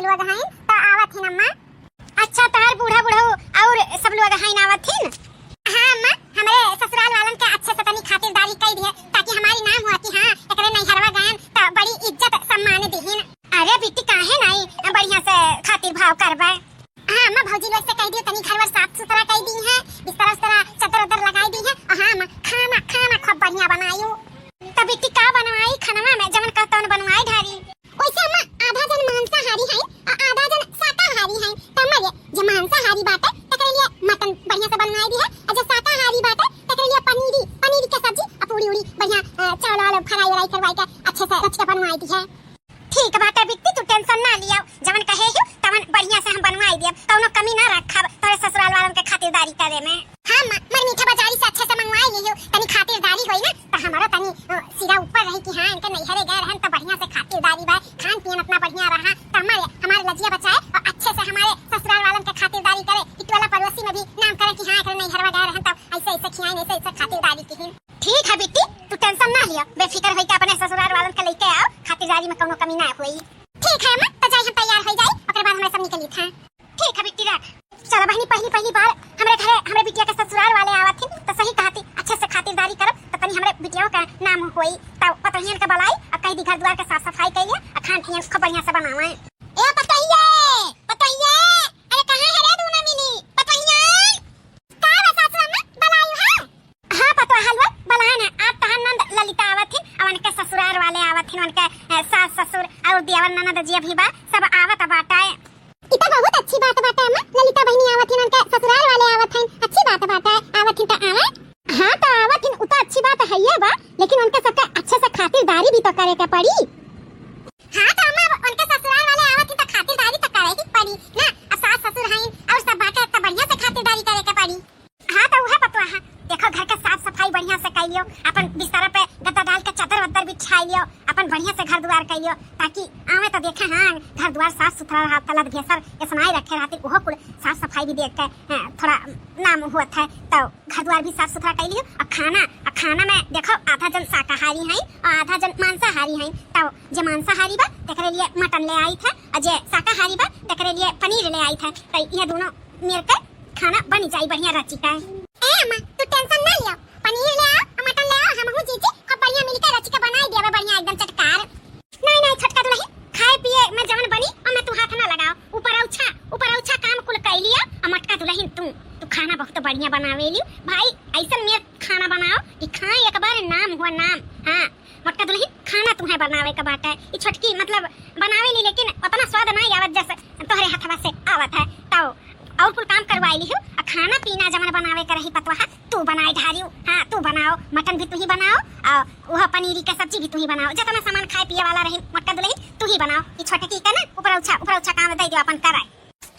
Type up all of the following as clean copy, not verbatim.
लोग हैं तो आवत हैं अम्मा। अच्छा तार बूढ़ा बूढ़ा और सब लोग हैं आवत हैं। हां अम्मा हमारे ससुराल वालन के अच्छे से तनी खातिरदारी कई दिए ताकि हमारी नाम हुआ कि हां एकरे नैहरवा गए तो बड़ी इज्जत सम्मान दीहिन। अरे बेटी काहे नहीं बढ़िया से खातिर भाव करबे। हां अम्मा भौजी लोग से कह दियो तनी घरवा साफ सुथरा कर दी है, बिस्तर उस्तर चादर उधर लगाई दी है। और हां अम्मा खाना खाना खूब बढ़िया बनायो। तब बेटी का बनवाई खाना में जमन कहता न बनवाई ढारी। ओइसे अम्मा आधा जन मांसाहारी है और आधा जन शाकाहारी है। तमरे जे मांसाहारी बाटे तकरे लिए मटन बढ़िया से बनवाई दी है और जे शाकाहारी बाटे तकरे लिए पनीर के सब्जी और पूरी उड़ी बढ़िया चावल वाला फ्राई करवाई के अच्छे से रच के बनवाई दी है। ठीक बाटे बिट्टी तू टेंशन ना लिया, जवन कहे हो तवन बढ़िया से हम बनवाई देब, कौनो कमी ना रखब तोरे ससुराल वालन के खातिरदारी करे में। हां मां मर मीठा बाजारी से अच्छे से मंगवाई लियो तनी खातिरदारी होई ना तो हमारा तनी सीधा ऊपर रही कि हां इनके नैहरे गए रहन तो बढ़िया से खातिरदारी बा, खान पीन अपना बढ़िया रहा तो हमारे लजिया बचाए और अच्छे से हमारे ससुराल वालन के खातिरदारी करे। इटवाला पड़ोसी में भी नाम करे कि हां एकरे नैहरवा गए रहन तो ऐसे ऐसे खियाई ऐसे खातिरदारी की। ठीक है बेटी तू टेंशन ना लिया, बेफिक्र होई के अपने ससुराल वालन के लेके आओ, खातिरदारी में कोनो कमी ना होई। ठीक है अम्मा तो जाई हम तैयार हो जाई ओकर बाद हमरा सब निकली था। ठीक है बेटी रख। चलो बहनी पहली बार हमरे घरे हमरे बिटिया के ससुराल वाले आवत थी तो सही कहती अच्छे से खातिरदारी करब तो तनी हमरे बिटिया का नाम होई तब पतहियन के बलाई और कई दी घर द्वार के साफ सफाई कइले और खान पीन खूब बढ़िया से बनावे। ए पतहिया अरे कहां है रे तू ना मिली पतहिया का सासु अम्मा बलाई है। हां पतो हलवा बलाई ना आज तहन नंद ललिता आवत थी और उनके ससुराल वाले आवत थी, उनके सास ससुर और देवर ननद जी भी बा सब आवत बाटा। इता बहुत अच्छी बात बाटे अम्मा ललिता बहनी आवत हैं उनके ससुराल वाले आवत हैं, अच्छी बात बाटे आवत हैं तो आवे। हां तो आवत हैं उता अच्छी बात है ये बा लेकिन उनके सबके अच्छे से खातिरदारी भी तो करे के पड़ी। हां तो अम्मा उनके ससुराल वाले आवत हैं तो खातिरदारी तो करे ही पड़ी ना, अब सास ससुर हैं और सब बाटे तो बढ़िया से खातिरदारी करे के पड़ी। हां तो वह पतवा है देखो घर का साफ सफाई बढ़िया से कर लियो, अपन बिस्तर पे गद्दा डाल के चादर वद्दर बिछा लियो, अपन बढ़िया से घर द्वार कर लियो ताकि आवे तो देखे हां घर द्वार साफ सुथरा रहा, तलत घेसर स्नाई रखे रहती ओहो कुल साफ सफाई भी देख के थोड़ा नाम हुआ है तो घर द्वार भी साफ सुथरा कर लियो। और खाना में देखो आधा जन शाकाहारी हैं और आधा जन मांसाहारी हैं तो जे मांसाहारी बा तकरे लिए मटन ले आई था और जे शाकाहारी बा तकरे लिए पनीर ले आई था तो ये दोनों मिलकर खाना बन जाई बढ़िया रची का। ए अम्मा तू टेंशन ना लियो, पनीर ले आओ और मटन ले आओ, हमहु जीजी और बढ़िया मिलकर रची के बनाई देबे बढ़िया एकदम चटकार। नहीं छोटका दुल्हन खाए पिए में जवन बनी और मैं तू हाथ ना लगाओ, ऊपर औछा काम कुल कर लिया और मटका दुल्हन तू खाना बहुत बढ़िया बनावे लियो भाई, ऐसा में खाना बनाओ कि खाए एक बार नाम हुआ नाम। हां मटका दुल्हन खाना तुम्हें बनावे का बात है, ये छोटकी मतलब बनावे ली लेकिन उतना स्वाद नहीं आवत जैसे तोहरे हाथवा से आवत है तो और कुल काम करवाई लियो और खाना पीना जमन बनावे के रही पतवा है तू बनाई ढारियो। हां तू बनाओ, मटन भी तू ही बनाओ और वह पनीर के सब्जी भी तू ही बनाओ, जितना सामान खाए पिए वाला रही मटका दुल्हन तू ही बनाओ। ये छोटकी का ना ऊपर औछा काम दे दियो अपन कराए।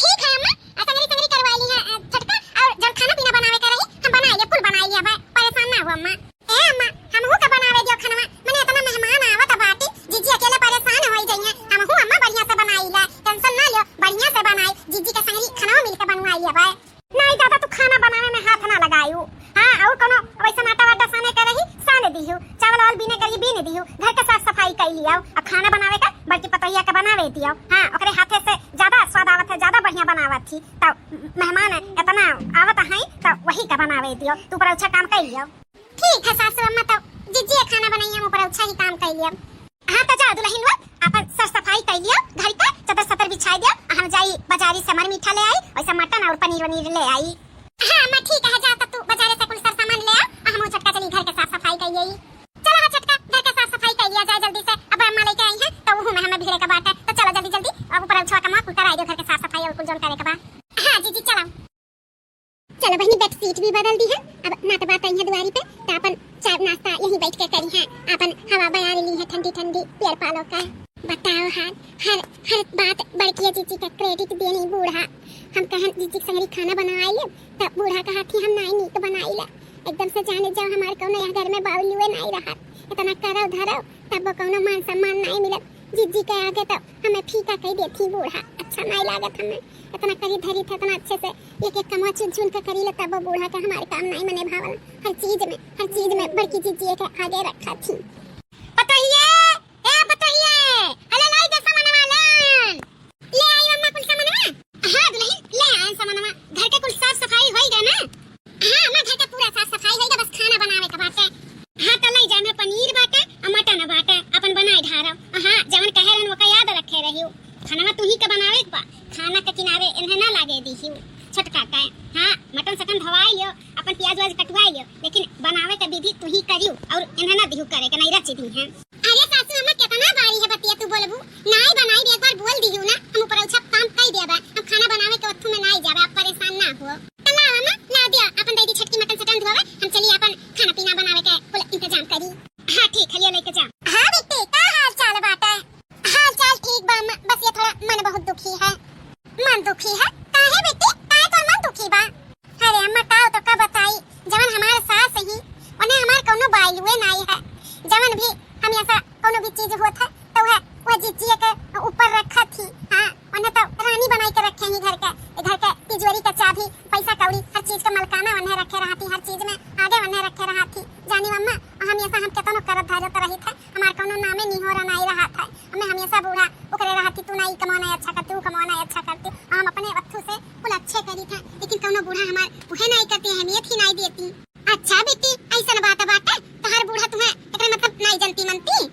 ठीक है अम्मा संगरी करवाई ली है छोटका और जब खाना पीना बनावे के रही हम बनाई ले कुल बनाई लिया भाई, परेशान ना हो अम्मा। ए अम्मा हमहु का बनावे दियो खाना मने इतना मेहमान आवत बाटी जीजी अकेले परेशान होई जाइए, हमहु अम्मा बढ़िया से बनाई ला टेंशन ना लियो बढ़िया से बनाई जीजी के संगरी खाना मिलके बनवाई है भाई। नहीं ज्यादा तू खाना बनावे में हाथ ना लगायू। हां और कोनो वैसा आटा वाटा साने के रही साने दियो, चावल वाल बीने करी बीने दियो, घर के साफ सफाई कर लियो और खाना बनावे का बल्कि पतैया के बनावे दियो। हां ओकरे हाथे से ज्यादा स्वाद आवत है, ज्यादा बढ़िया बनावत थी तो मेहमान इतना आवत है तो वही का बनावे दियो, तू पर अच्छा काम कर लियो। ठीक है सासू अम्मा तो जीजी खाना बनाई हम ऊपर अच्छा ही काम कर लियो। हां तो जा दुल्हन अपन साफ सफाई कर लियो, घर का चादर सतर बिछा दियो, हम जाई बाजारी से मर मीठा ले आई वैसा मटन और पनीर वनीर ले आई। हां मैं ठीक है जा तू बाजारे से कुल सामान ले आ हम छटका चली घर के साफ सफाई कर यही। चलो हां छटका घर के साफ सफाई कर लिया जाए जल्दी से, अब अम्मा लेके आई है तो वो हमें भिड़े का बात है तो चलो जल्दी अब ऊपर अच्छा कमा कुल कराई दो घर के साफ सफाई और कुल जोन करे के बा। हां जीजी चलो बहनी बेड शीट भी बदल दी है, अब ना तो बात आई है दुआरी पे तो अपन चाय नाश्ता यहीं बैठ के करी है, अपन हवा बयान ली है ठंडी पेड़ पालो का। बताओ हर बात बड़की जीजी का क्रेडिट देनी बूढ़ा, हम कहन जीजी संगरी खाना बनाई तो बूढ़ा का हाथी हम नहीं तो बनाई ला एकदम से जाने जाओ हमारे कौन यहाँ घर में बाउलुए नहीं रहा इतना करो धरो तब कौनो मान सम्मान नहीं मिलत। जीजी के आगे तो हमें फीका कह देती बूढ़ा, अच्छा नहीं लागत हमें इतना करी धरी था इतना अच्छे से एक कमा चुन चुन के करी ले तब बूढ़ा का हमारे काम नहीं मने भावल। हर चीज में बड़की जीजी के आगे रखा थी। बताइए ए बताइए हले लाई दे सामान वाले ले ही का बनावे बा खाना के किनारे इन्हें ना लागे दी छोटका का। हां मटन सकन धवाइयो अपन प्याज वाज कटवाइयो लेकिन बनावे के विधि तू ही करियो और इन्हें ना दिहु करे के नहीं रची दी है। अरे सासू अम्मा कितना बारी है बतिया तू बोलबू नहीं बनाई एक बार बोल दिहु ना हम ऊपर उछप काम कई देबा हम खाना बनावे के वक्त में नहीं जावे आप परेशान ना हो। चला अम्मा ला दिया अपन दीदी छटकी मटन सकन धवावे हम चलिए अपन खाना पीना बनावे के पूरा इंतजाम करी। हां ठीक है लेके जा। हां बेटी का हाल चाल बाटा? हाल चाल ठीक बा बस ये थोड़ा मन बहुत दुखी है। मन दुखी है काहे बेटी काहे तो मन दुखी बा? अरे अम्मा का तो का बताई जवन हमारे सास ही ओने हमार कोनो बाइलुए नहीं है जवन भी हम ऐसा कोनो भी चीज होत है तो वह जीजिए के ऊपर रखा थी। हां ओने तो रानी बनाई के रखे ही घर के तिजोरी का चाबी पैसा कौड़ी हर चीज का मलकाना ओने रखे रहती हर चीज में आगे ओने रखे रहती जानी अम्मा हमेशा हम केतनो करत धारत रही थे हमार कोनो नामे नहीं हो नहीं रहा था हमें हमेशा बूढ़ा ओकरे रहती तू नहीं कमाना अच्छा करती कमाना अच्छा करती हम अपने वक्तु से कुल अच्छे करी था लेकिन कोनो बूढ़ा हमार उहे नहीं करती अहमियत ही नहीं देती। अच्छा बेटी ऐसा बात तो हर बूढ़ा तुम्हें एकरे मतलब नहीं जानती मनती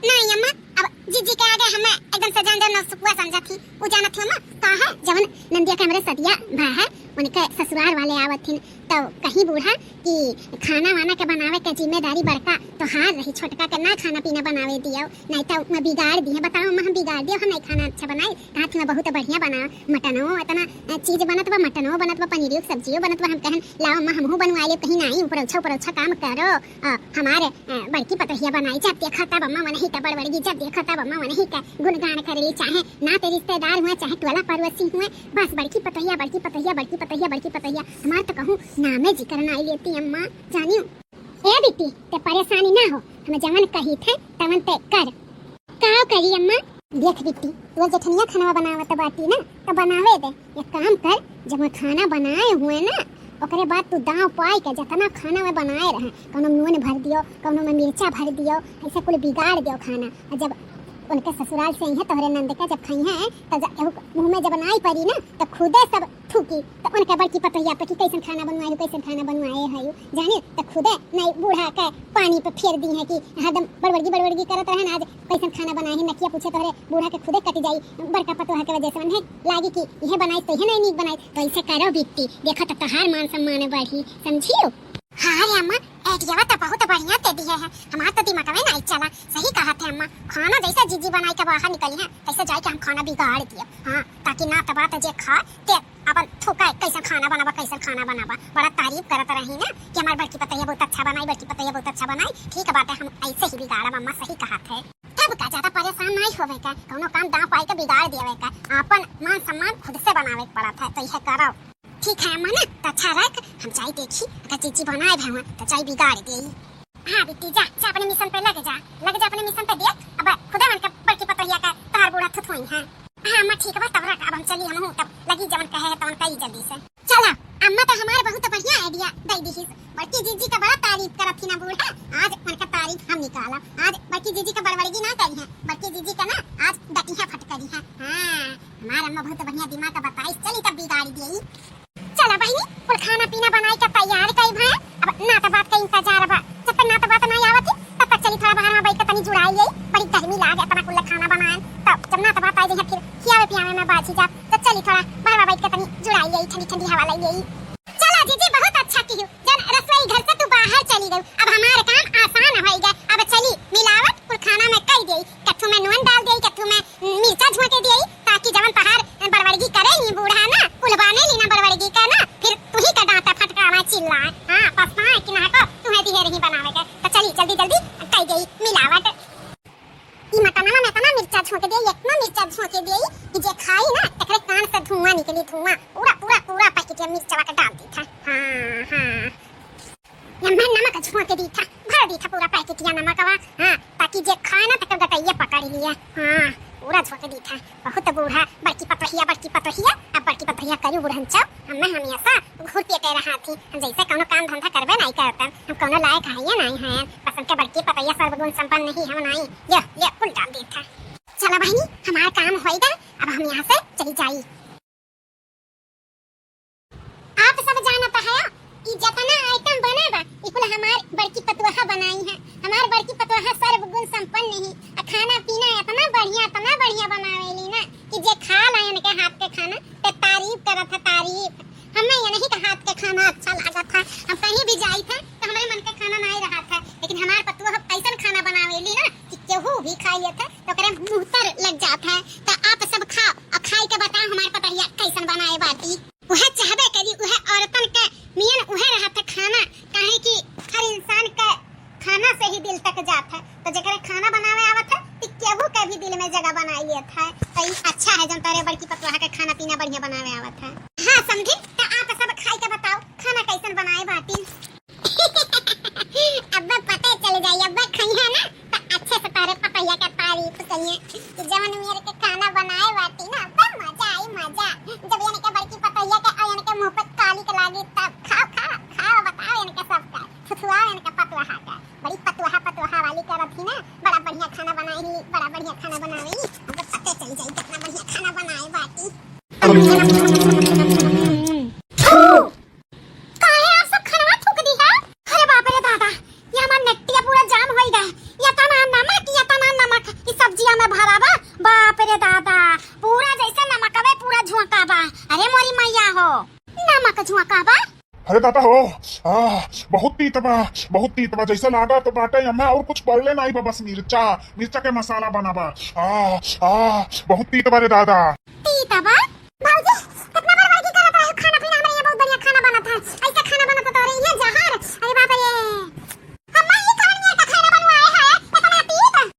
नहीं अम्मा अब जीजी के आगे हमें एकदम से जान न सुकुआ समझा थी वो जानत हो अम्मा का है जवन नंदिया के हमरे सदिया भा है उनके ससुराल वाले आवत थी तो कहीं बूढ़ा कि खाना वाना के बनावे के जिम्मेदारी बड़का तो हार रही छोटका के ना खाना पीना बनावे दियो नहीं तो मैं बिगाड़ दी है बताओ अम्मा हम बिगाड़ दियो हम नहीं खाना अच्छा बनाए कहा तुम्हें बहुत बढ़िया बना मटनो इतना चीज बनत बा मटनो बनत बा पनीर की सब्जियों बनत बा हम कहन लाओ अम्मा हमहू बनवा ले कहीं नहीं ऊपर अच्छा काम करो हमारे बड़की पतहिया बनाई जब देखता बम्मा मन ही का बड़बड़गी जब देखता बम्मा मन ही का गुणगान करे चाहे ना ते रिश्तेदार हुए चाहे टोला पड़ोसी हुए बस बड़की पतहिया बड़की पतहिया बड़की पतहिया बड़की पतहिया हमार तो कहूँ नामे जिक्र नहीं लेती अम्मा जानियो। ए बेटी ते परेशानी ना हो हम जवन कही थे तवन ते कर का करी अम्मा देख बेटी तू जेठनिया खाना बनावत बाटी ना तो बनावे दे एक काम कर जब खाना बनाए हुए ना ओकरे बाद तू दाव पाई के जितना खाना में बनाए रहे कोनो नून भर दियो कोनो में मिर्चा भर दियो ऐसे कुल बिगाड़ दियो खाना जब उनके ससुराल से है तोहरे नंद का जब खाई है तो मुंह में जब बनाई पड़ी ना तो खुदे सब थूकी तो उनके बड़की पतोहिया पे कि कैसन खाना बनवाए है जाने तो खुदे नहीं बूढ़ा के पानी पे फेर दी है कि हरदम बड़बड़गी करत रहे ना आज कैसन खाना बनाए है नकिया पूछे तोहरे बूढ़ा के खुदे कट जाई बड़का पतोहा के वजह से मन लागी कि यह बनाई तो यह नहीं नीक बनाई तो ऐसे करो बिट्टी देखो तो तोहार मान सम्मान बढ़ी समझियो। हाँ रे अम्मा आइडिया तो बहुत बढ़िया दे दी है हमारा तो दिमाग में नहीं चला सही कहा थे अम्मा खाना जैसा जीजी बनाई के बाहर निकली है कैसे जाए कि हम खाना बिगाड़ दिया। हाँ ताकि ना तबा तो जे खा ते अपन थूका कैसा खाना बनावा बड़ा तारीफ करत रही ना कि हमारी बड़की पतैया बहुत अच्छा बनाई ठीक बात है हम ऐसे ही बिगाड़ा अम्मा सही कहा थे तब का ज्यादा परेशान नहीं होवे का कोनो काम दाव पाई के बिगाड़ देवे का अपन मान सम्मान खुद से बनावे पड़ा था तो यह करो ठीक है अम्मा ना तो अच्छा रख हम चाय देखी अगर चीची बनाए भवन तो चाय बिगाड़ दे। हाँ बेटी जा अपने मिशन पे लग जा अपने मिशन पे देख अब खुदा मन का बड़की पतोहिया का तार बूढ़ा थुथुई है। हाँ अम्मा ठीक है तब रख अब हम चली हम तब लगी जवन कहे तवन कई जल्दी से चला अम्मा तो हमारे बहुत बढ़िया आइडिया दे दी बड़की जीजी का बड़ा तारीफ करत थी ना बूढ़ा आज उनका तारीफ हम निकाला आज बड़की जीजी का बड़बड़गी ना करी है बड़की जीजी का ना आज डटिया फटकरी है। हाँ हमारा अम्मा बहुत बढ़िया दिमाग का बताई चली तब बिगाड़ दी। चला बहनी कुल खाना पीना बनाई का तैयार कई भाई अब ना तो बात का इंतजार बा जब तक ना तो बात नहीं आवत तब तक चली थोड़ा बाहर में बैठ के तनी जुड़ाई गई बड़ी गर्मी लागे तना कुल खाना बनाए तब जब ना तो बात आई जब फिर खियावे पियावे में बाजी जा तो चली थोड़ा बाहर में बैठ के तनी जुड़ाई गई ठंडी हवा लगी गई। चला जीजी बहुत अच्छा की जन रसोई घर से तू बाहर चली गई अब हमारा काम आसान हो गया अब चली मिलावट कुल खाना में कई गई कट्ठू में नून डाल गई कट्ठू में मिर्चा झोंके दी ताकि जवन पहाड़ बड़बड़गी करे नी बूढ़ा ना कुलबाने ली ना बड़बड़गी का ना फिर तू ही का डांटा फटकावा चिल्लाए। हाँ पछताए कि ना को तुम्हें दिहे रही बनावे के तो चली जल्दी कई गई मिलावट ई मटनमा में तना मिर्चा झोंके दी इतना मिर्चा झोंके दी कि जे खाई ना तकरे कान से धुआं निकली पूरा पैकेट में मिर्चा का डाल दी था। हाँ नमक झोंके दी था भर दी था पूरा पैकेट या नमकवा। हाँ ताकि जे खाए ना तक गटैया पकड़ लिया। हाँ पूरा झोंके दी था बहुत बूढ़ा बड़की पतोहिया अब बड़की पतोहिया करू बुढ़न चाव हमें हमेशा घूर पेटे रहा थी हम जैसे कोनो काम धंधा करबे नहीं करता हम कोनो लायक है नहीं है पसंद के बड़की पतोहिया सर्वगुण संपन्न नहीं हम नहीं ये कुल डाल दी था। चला बहनी हमारा काम होएगा अब हम यहाँ से चली जाई। आप सब जानता है कि जितना आइटम बना बा इकुल हमार बड़की पतोहा बनाई है हमार बड़की पतोहा सर्वगुण संपन्न नहीं खाना पीना इतना बढ़िया बनावेली ना कि जे खा बाटी ना बढ़िया बनावे आवत है। हां समझी, तो आप सब खाई के बताओ खाना कैसन बनाए बाटी। अब पता चल जाई, अब खइया ना तो अच्छे से तारे पपैया का तारीफ करिए कि जवन मेरे के खाना बनाए बाटी ना बड़ा मजा आई मजा। जब यानी के बड़की पपैया के और यानी के मुंह पे काली के लागी तब खाओ खाओ खाओ बताओ यानी के सब का फुफुआ यानी के पतुहा का बड़ी पतुहा वाली करत थी ना, बड़ा बढ़िया खाना बनाई, बड़ा बढ़िया खाना बनाई। अब पता चल जाई कितना बढ़िया खाना बनाए बाटी। काहे आप सब खाना थूक दी है? अरे बाप रे दादा, ये हमार नेटिया पूरा जाम होई गए। ये तना नमक इस सब्जियां में भरा बा। बाप रे दादा, पूरा जैसे नमकवे पूरा झोंका बा। अरे मोरी मैया हो, नमक झोंका बा। अरे दादा हो, बहुत तीत बा जैसे लागा तो बाटे हमें और कुछ पड़ले नहीं बा, बस मिर्चा के मसाला बना बा। बहुत तीत बा रे दादा। तीत बा भाऊजी, कितना बर्बादी करत है खाना पीना। हमारे यहाँ बहुत बढ़िया खाना बना था, ऐसा खाना बना तो रही है जहर। अरे बाप रे, हम्मा ये कौन नहीं का खाना बनवाए है इतना तीत?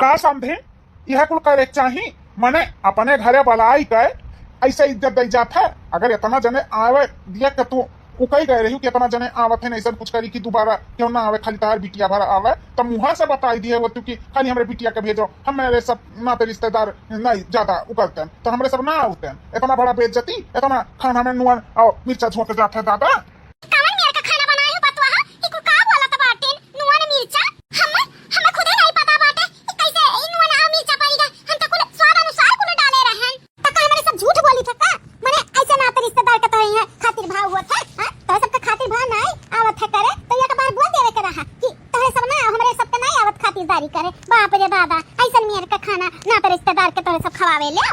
का समझे यह कुल करे चाहिए, मने अपने घरे बलाई के ऐसे इज्जत दई जात है। अगर इतना जने आवे दिया के तू उकई गए रही कि इतना जने आवत है नहीं सब कुछ करी कि दोबारा क्यों ना आवे, खाली तार बिटिया भर आवे तो मुहा से बताई दिए वो तू कि खाली हमरे बिटिया के भेजो, हमारे सब नाते रिश्तेदार नहीं ज्यादा उकलते तो हमरे सब ना आते। इतना बड़ा बेइज्जती, इतना खाना में नुआ और मिर्चा झोंक जाता है दादा। कौन मेरे का खाना बनाए हो बतवा कि को का बोला त बाटे नुआ ने मिर्चा? हम खुद नहीं पता बाटे कि कैसे नुआ ने मिर्चा पाईगा। हम तो कुल स्वाद अनुसार कुल डाले रहन। त का हमारे सब झूठ बोली था का? माने ऐसे नाते रिश्तेदार का तो है खातिर भाव हुआ था। तो सबका खातिर भाव नहीं आवत है करे तो एक बार बोल देवे के रहा कि तोरे सब ना हमरे सब के नहीं आवत खातिरदारी करे। बाप रे दादा, ऐसा मेरे का खाना ना तो रिश्तेदार के तोरे सब खवावे ले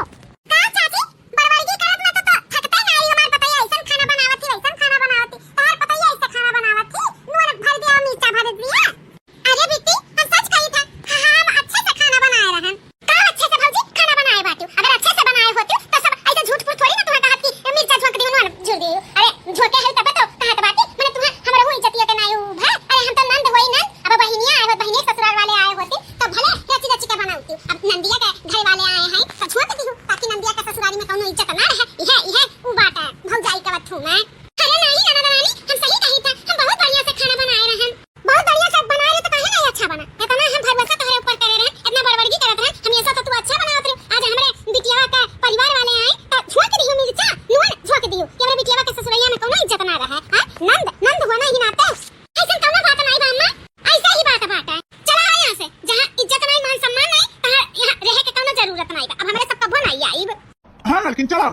का चाची बड़वाड़ी करत ना तो थकते नहीं। हमार पता है ऐसा खाना बनावत थी, ऐसा खाना बनावत थी। तार पता है ऐसा खाना बनावत थी, नूर भर दिया मिर्चा भर दिया। अरे बेटी हम सच कही था, हम अच्छे से खाना बनाए रहन। का अच्छे से भौजी खाना बनाए बाटू? अगर अच्छे से बनाए होते तो सब ऐसा झूठ फूट थोड़ी ना तुम्हारे हाथ की मिर्चा झोंक दी नूर झूठ दी। अरे झोंके है तब तो कहत बाटी माने तुम्हां हमरा हुई इज्जतिया के नहीं है। अरे हम तो नंद होई नंद, अब बहिनिया आए हो, बहिनी ससुराल वाले आए होते तो भले रची के बनाऊती। अब नंदिया के घर वाले आए हैं तो झोंक दी हूं ताकि नंदिया के ससुराली में कोनो इज्जत ना रहे। यह उ बात है भौजाई का बथू मैं। अरे नहीं नाना रानी, हम सही कही था, हम बहुत बढ़िया से खाना बनाए रहन। बहुत बढ़िया से बनाए रहे तो काहे नहीं अच्छा बना? इतना हम भरवसा तोहरे ऊपर करे रहे, इतना बड़बड़गी करत रहे, हम ऐसा तो तू अच्छा बनावत रहे। आज हमरे बिटिया का परिवार वाले आए तो झोंक दी मिर्चा नून झोंक दी कि हमरे बिटिया के ससुरैया में कोनो इज्जत ना रहे। हां नंद होना ही नाते ऐसा कोनो बात नहीं बा अम्मा, ऐसा ही बात है। चला आ यहां से, जहां इज्जत नहीं मान सम्मान नहीं तहां यहां रहे के कोनो जरूरत नहीं बा। अब हमरे सब कबो नहीं आईब। हाँ लेकिन चला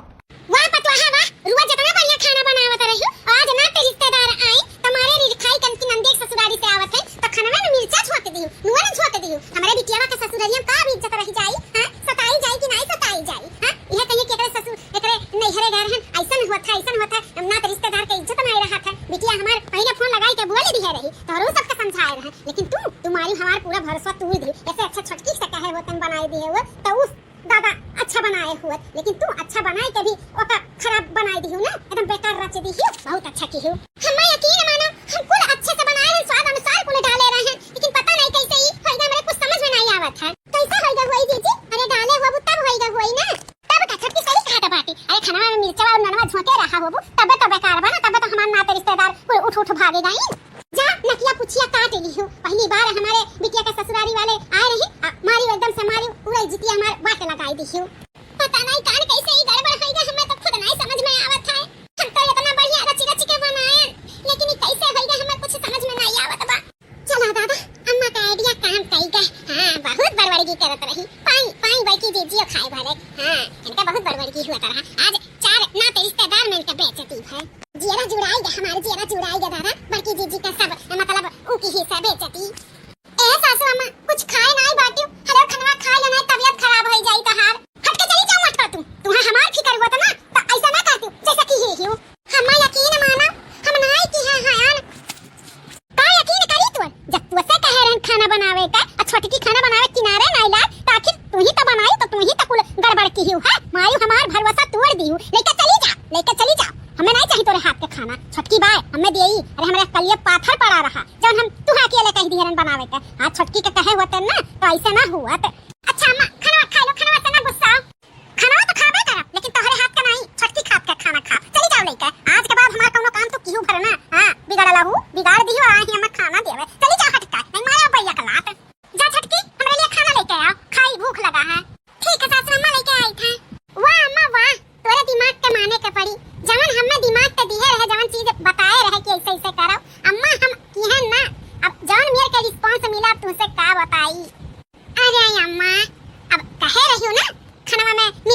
वाह पतवाहा वाह, रुआ जितना बढ़िया खाना बनावत रही आज ना ते रिश्तेदार आई तुम्हारे रिखाई कन की नंदी ससुराली से आवत है तो खाना में मिर्चा झोंक दी, नुआ झोंक दी। हमारे बिटिया के ससुरालिया का भी इज्जत रह जाई। हां सताई जाई कि नहीं सताई जाई? हां यह कहिए कि एकरे ससुर एकरे नैहरे गए रहन, ऐसन होता ना तो रिश्तेदार के इज्जत नहीं रहा था। बिटिया हमार पहले फोन लगाई के बोले दी है रही तो रो सबके समझाए रहे, लेकिन तुम्हारी हमार पूरा भरोसा तोड़ दी। ऐसे अच्छा छटकी से कहे होतन बनाई दिए हो तो उस दादा अच्छा बनाए हुए, लेकिन तू अच्छा बनाए के भी ओका खराब बनाई दी हो ना, एकदम बेकार रच दी हो। बहुत अच्छा की हो, हम यकीन मानो हम कुल अच्छे से बनाए हैं, स्वाद अनुसार कुल डाले रहे हैं, लेकिन पता नहीं कैसे ही होइगा मेरे कुछ समझ में नहीं आवत है। कैसा होइगा होई जीजी? अरे डाले हो तब होइगा होई ना, तब का छटकी सही कहत बाटी। अरे खाना में मिर्चा और ननवा झोंके रहा होबू तबे तो बेकार बना, तबे तो हमार नाते रिश्तेदार कुल उठ भागे गई। जा नकिया पुछिया काट ली हो। पहली बार हमारे बिटिया के ससुराली वाले आए रही, मारी एकदम से मारी पूरा जितिया हमार बात लगाई दी हो। पता नहीं कान कैसे ही गड़बड़ होइगा, हमें तो खुद नहीं समझ में आवत है। हम तो इतना बढ़िया रची के बनाए, लेकिन ये कैसे होइगा हमें कुछ समझ में नहीं आवत बा। चला दादा अम्मा का आइडिया काम कईगा। हां बहुत बड़बड़गी करत रही, पाई बाकी जीजियो खाए भले। हां इनका बहुत बड़बड़गी हुआ रहा। आज चार नाते रिश्तेदार में इनका बेइज्जती है। जीरा जुड़ाएगा हमारे, जीरा जुड़ाएगा दादा, बड़की जीजी का सब मतलब उनकी हिस्सा बेइज्जती। ए सासू अम्मा कुछ खाए नहीं बाटियो, हरे खनवा खा लेना तबीयत खराब हो जाई तहार। हट के चली जाओ मत कर तुम्हां हमार फिकर हुआ ना तो ऐसा ना करती जैसा की ही हो। हम यकीन मानो हम नहीं की है हां का यकीन करी तू जब तू ऐसे कह रहन खाना बनावे का और छोटी की खाना बनावे किनारे नहीं ला तो आखिर तू ही तो बनाई तो तू ही तो कुल गड़बड़ की हो। हां मारू हमार भरोसा तोड़ दी हो। लेके चली जा हमें नहीं चाहिए तोरे हाथ के खाना। छोटकी बाय हमें देई, अरे हमारे कलिए पाथर पड़ा रहा जब हम तुहा अकेले कह दिहरन बनावे के। हां छोटकी के कहे होते ना तो ऐसे ना हुआ। अच्छा अम्मा खाना खा लो, खाना से ना गुस्सा। खाना तो खाबे करब लेकिन तोहरे हाथ का नहीं,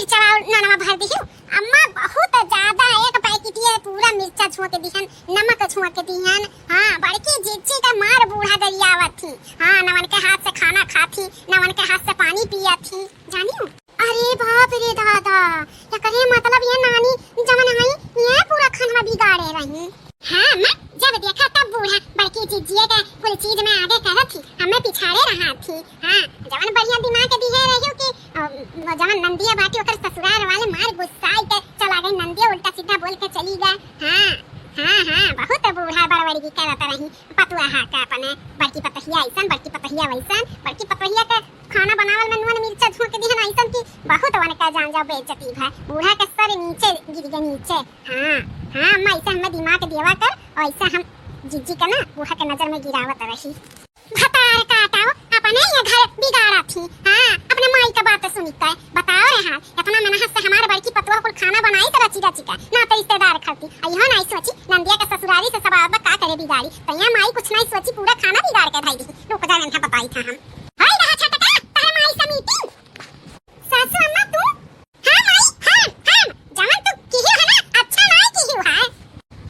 मिर्चा और ननवा भर दियो अम्मा बहुत ज्यादा एक पैकेट ये पूरा मिर्चा छुआ के दिहन नमक छुआ के दिहन हां बड़की जीजी का मार बूढ़ा दरियावत थी हां नवन के हाथ से खाना खाती नवन के हाथ से पानी पिया थी जानियो अरे बाप रे दादा या करे मतलब ये नानी जमन हई ये पूरा खाना बिगाड़े रही हां मैं जब देखा तब बूढ़ा बड़की जीजी का कोई चीज में आगे करत थी हमें पिछाड़े रहा थी हां जवन बढ़िया दिमाग दिहे रहियो कि जवन नंदिया बाटी ओकर ससुराल वाले मार गुस्साई के चला गई नंदिया उल्टा सीधा बोल के चली गए हां बहुत बूढ़ा बड़बड़ी की करत रही पतुआ हा का अपने बड़की पतहिया ऐसन बड़की पतहिया वैसन बड़की पतहिया का खाना बनावल में नून मिर्चा छुआ के दिहन ऐसन की बहुत वन का जान जा बेइज्जती है बूढ़ा के सर नीचे गिर गए नीचे हां मैं ऐसा हमें दिमाग देवा कर और ऐसा हम जिज्जी का ना बूढ़ा के नजर में गिरावत रही भतार काटाओ अपने ये घर बिगाड़ा थी हां अपने माई का बात सुनी के बताओ रे हां इतना मेहनत से हमारे बड़की पतुआ को खाना बनाई तो रची रची का ना तो रिश्तेदार खाती अइहो नहीं सोची नंदिया का ससुराली से सब अब का करे बिगाड़ी तैया माई कुछ नहीं सोची पूरा खाना बिगाड़ के धाई दी रुक जा नहीं बताई था हम हाय रहा छटका तार माई से मीटिंग सासू अम्मा तू हां माई हां जवन तू किही है ना अच्छा नहीं किही है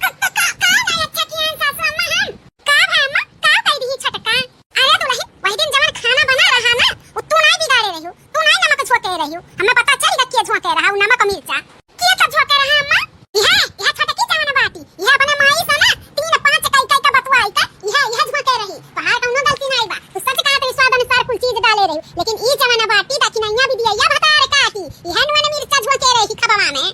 का नहीं अच्छा किही है सासू अम्मा हम का है अम्मा का कह रही छटका अरे दुल्हन वही दिन जवन खाना बना रहा ना वो तू नहीं बिगाड़े रही तू नहीं नमक छोके रही हमें पता चल गया के छोके रहा नमक मिर्चा के का छोके रहा अम्मा यह छटकी जवन बाटी यह अपने माई से ना 3-5 कई का बतवाई का यह छोके रही पहाड़ कौनो गलती नहीं बा तू सच कहा तेरे स्वाद अनुसार कुल चीज डाले रही लेकिन ई जवन बाटी ताकि नैया भी दिया या भतार काटी यह नवन मिर्चा छोके रही खबवा में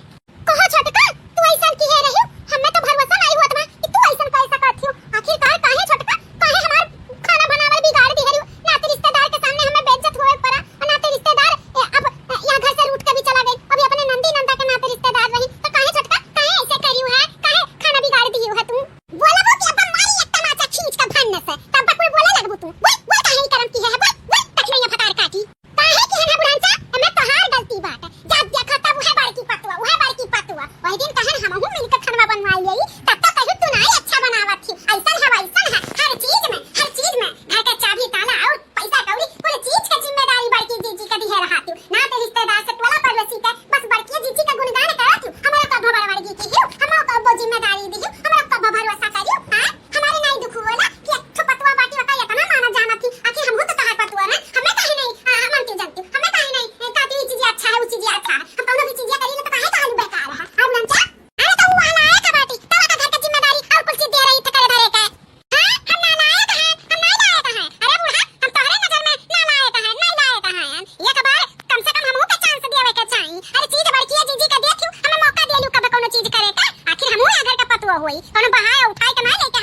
कहो छटका तू ऐसा की है रही हमें तो भरोसा नहीं हुआ कि तू ऐसा कैसा करथियो आखिरकार काहे छटका काहे हमार खाना बनावल बिगाड़ दी हरियो ना तो रिश्तेदार के सामने हमें बेइज्जत होए पड़ा और ना तो रिश्तेदार अब यहां घर से रूठ के भी चला गई अभी अपने नंदी नंदा के नाते रिश्तेदार रही तो काहे छटका काहे ऐसे करियो है काहे खाना बिगाड़ दियो है तू बोलबो कि अब मारी एक तमाचा खींच के भन्न से तब कोई बोले लगबो तू बोल काहे नहीं करम की है बोल तखनैया फटार काटी काहे की है ना बुढ़ांचा हमें तोहार गलती बात जब देखा तब है बड़की पतुआ वही दिन कहन हमहु मिलकर खाना बनवाई लेई तब तो कहू तू नहीं अच्छा बनावत थी ऐसन है हर चीज में घर का चाबी ताला और पैसा कौड़ी कुल चीज का जिम्मेदारी बड़की जीजी का दिहे रहा तू ना तो रिश्तेदार से टोला परवसी का बस बड़की जीजी का गुणगान करत तू हमरा का बड़बड़गी की हियो हमरा का वो जिम्मेदारी दियो हमरा का भरोसा करियो हां हमारे नहीं दुख होला कि एक पतुआ बाटी होता इतना माना जाना थी आखिर हमहु तो कहा पतुआ ना हमें काहे नहीं मन के जानती हमें काहे नहीं काती चीज अच्छा है वो चीज अच्छा है हम कोनो भी चीज करी तो काहे कालू बेकार है अब लंचा अरे तो वो आना है का बाटी तब का घर का जिम्मेदारी और कुल चीज दे रही तो करे धरे का हां हम ना लायक है हम नहीं लायक है अरे बूढ़ा हम तोहरे नजर में ना लायक है नहीं लायक है ये बार कम से कम हमहु का चांस देवे के चाहिए अरे चीज बड़की जीजी का देखियो हमें मौका देलू कब कोनो चीज करे का आखिर हमहु घर का पतुआ होई कोनो बहाए उठाई के नहीं लेके